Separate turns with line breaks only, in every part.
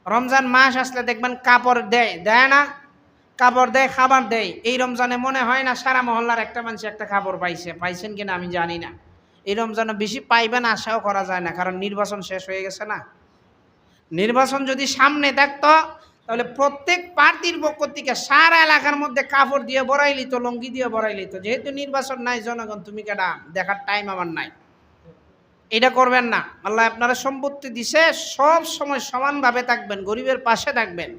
রমজান মাস আসলে দেখবেন কাপড় দেয়, দেয় না? কাপড় দেয়, খাবার দেয়। এই রমজানে মনে হয় না সারা মহল্লার একটা মানুষ একটা কাপড় পাইছে, পাইছেন কিনা আমি জানি না। এই রমজানে বেশি পাইবেন আশাও করা যায় না, কারণ নির্বাচন শেষ হয়ে গেছে না। নির্বাচন যদি সামনে থাকতো তাহলে প্রত্যেক প্রার্থীর পক্ষ থেকে সারা এলাকার মধ্যে কাপড় দিয়ে বড়াই লিত, লঙ্গি দিয়ে বড়াই লিত। যেহেতু নির্বাচন নাই, জনগণ তুমি কেডা দেখার টাইম আমার নাই। এটা করবেন না। আল্লাহ আপনারা সম্পত্তি দিছে, সব সময় সমানভাবে থাকবেন, গরিবের পাশে থাকবেন।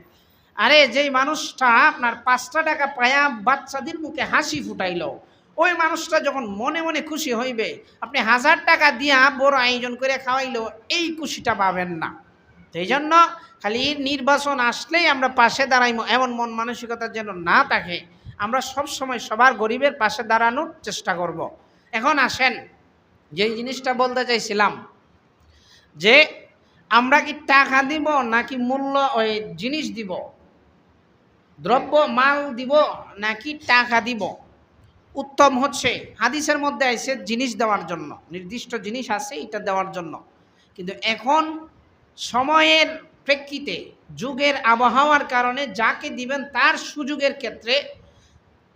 আরে যেই মানুষটা আপনার 5টা টাকা পায়া বাচ্চাদের মুখে হাসি ফুটাইল, ওই মানুষটা যখন মনে মনে খুশি হইবে, আপনি 1000 টাকা দিয়া বড় আয়োজন করে খাওয়াইলো, এই খুশিটা পাবেন না। সেই জন্য খালি নির্বাচন আসলেই আমরা পাশে দাঁড়াইব এমন মন মানসিকতা যেন না থাকে। আমরা সব সময় সবার গরিবের পাশে দাঁড়ানোর চেষ্টা করব। এখন আসেন, যে জিনিসটা বলতে চাইছিলাম, যে আমরা কি টাকা দিব নাকি মূল্য ওই জিনিস দিব, দ্রব্য মাল দিব নাকি টাকা দিব? উত্তম হচ্ছে হাদিসের মধ্যে আছে জিনিস দেওয়ার জন্য, নির্দিষ্ট জিনিস আছে এটা দেওয়ার জন্য। কিন্তু এখন সময়ের প্রেক্ষিতে, যুগের আবহাওয়ার কারণে যাকে দিবেন তার সুযোগের ক্ষেত্রে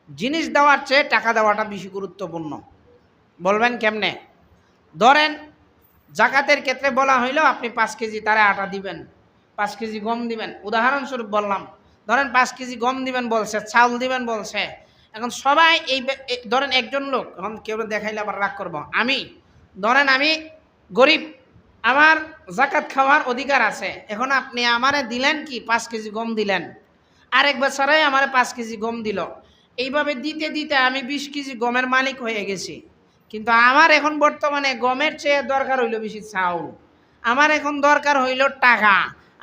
জিনিস দেওয়ার চেয়ে টাকা দেওয়াটা বেশি গুরুত্বপূর্ণ। বলবেন কেমনে? ধরেন জাকাতের ক্ষেত্রে বলা হইল আপনি 5 কেজি তারে আটা দিবেন, 5 কেজি গম দিবেন, উদাহরণস্বরূপ বললাম। ধরেন 5 কেজি গম দিবেন বলছে, চাউল দিবেন বলছে। এখন সবাই ধরেন একজন লোক, এখন কেউ দেখাইলে আবার রাগ করবো, আমি ধরেন আমি গরিব, আমার জাকাত খাওয়ার অধিকার আছে। এখন আপনি আমারে দিলেন কি 5 কেজি গম দিলেন, আরেক বছরে আমারে 5 কেজি গম দিল। এইভাবে দিতে দিতে আমি 20 কেজি গমের মালিক হয়ে গেছি। কিন্তু আমার এখন বর্তমানে গমের চেয়ে দরকার হইল বেশি চাউল, আমার এখন দরকার হইল টাকা।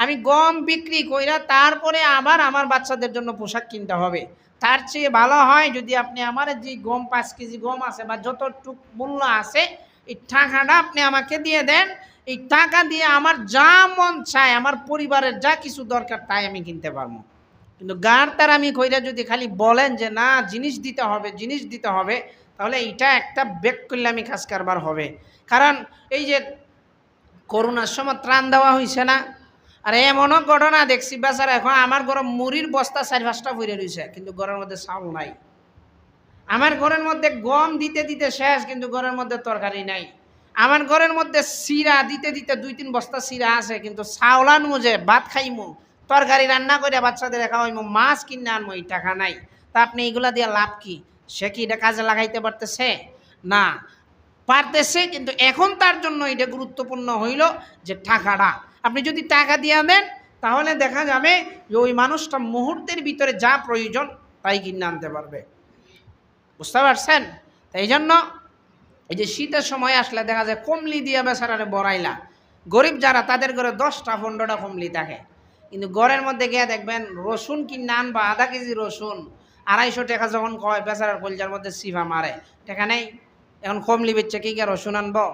আমি গম বিক্রি কইরা তারপরে আবার আমার বাচ্চাদের জন্য পোশাক কিনতে হবে। তার চেয়ে ভালো হয় যদি আপনি আমার যে গম 5 কেজি গম আছে বা যতটুক মূল্য আছে, এই টাকাটা আপনি আমাকে দিয়ে দেন। এই টাকা দিয়ে আমার যা মন চায়, আমার পরিবারের যা কিছু দরকার তাই আমি কিনতে পারবো। কিন্তু গাঁর তার আমি কইরা যদি খালি বলেন যে না জিনিস দিতে হবে, জিনিস দিতে হবে, তাহলে এটা একটা বেককল্যাণী কাজ কারবার হবে। কারণ এই যে করোনার সময় ত্রাণ দেওয়া হয়েছে না, আর এমনও ঘটনা দেখছি বেচারা এখন আমার ঘরে মুড়ির বস্তা 4-5টা ভরে রয়েছে, কিন্তু ঘরের মধ্যে চাউল নাই। আমার ঘরের মধ্যে গম দিতে দিতে শেষ, কিন্তু ঘরের মধ্যে তরকারি নাই। আমার ঘরের মধ্যে চিরা দিতে দিতে 2-3 বস্তা চিরা আছে, কিন্তু চাউল আনমু যে ভাত খাইমু, তরকারি রান্না করে বাচ্চাদের খাওয়াইমু, মাছ কিনে আনমু, এই টাকা নাই। তা আপনি এইগুলা দিয়ে লাভ কি? সে কি এটা কাজে লাগাইতে পারতেছে? না, পারতেছে। কিন্তু এখন তার জন্য এটা গুরুত্বপূর্ণ হইল যে টাকাটা আপনি যদি টাকা দিয়ে দেন, তাহলে দেখা যাবে যে ওই মানুষটা মুহূর্তের ভিতরে যা প্রয়োজন তাই কিনে আনতে পারবে। বুঝতে পারছেন? তাই জন্য এই যে শীতের সময় আসলে দেখা যায় কমলি দিয়ে বেচারারে বড়াইলা, গরিব যারা তাদের ঘরে 10টা-15টা কমলি থাকে, কিন্তু ঘরের মধ্যে গিয়ে দেখবেন রসুন কিনে আনবা, আধা কেজি রসুন 250 টাকা যখন কয়, বেচারার কলজার মধ্যে সিভা মারে, টাকা নেই। এখন কমলি বেচছে কি গিয়ে রসুন আনবো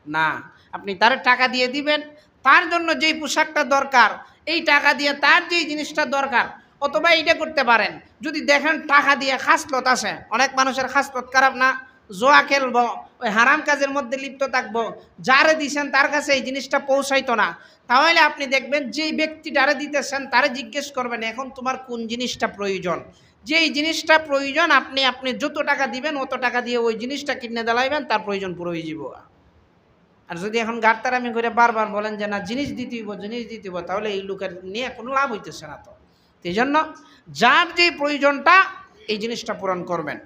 না? আপনি তার টাকা দিয়ে দিবেন, তার জন্য যেই পোশাকটা দরকার এই টাকা দিয়ে তার যেই জিনিসটা দরকার। অথবা এইটা করতে পারেন, যদি দেখেন টাকা দিয়ে খাসলত আছে, অনেক মানুষের খাসলত খারাপ না, জোয়া খেলবো, ওই হারাম কাজের মধ্যে লিপ্ত থাকবো, যারে দিছেন তার কাছে এই জিনিসটা পৌঁছাইতো না, তাহলে আপনি দেখবেন যেই ব্যক্তি যারে দিতেছেন তারে জিজ্ঞেস করবেন এখন তোমার কোন জিনিসটা প্রয়োজন। যেই জিনিসটা প্রয়োজন আপনি আপনি যত টাকা দিবেন অত টাকা দিয়ে ওই জিনিসটা কিনে দিলাইবেন, তার প্রয়োজন পুরো হয়ে যাব। আর যদি এখন গাড়তারামি করে বারবার বলেন যে না জিনিস দিতে হইব, জিনিস দিতে হইব, তাহলে এই লোকের নিয়ে কোনো লাভ হইতেছে না। তো এই জন্য যার যে প্রয়োজনটা এই জিনিসটা পূরণ করবেন।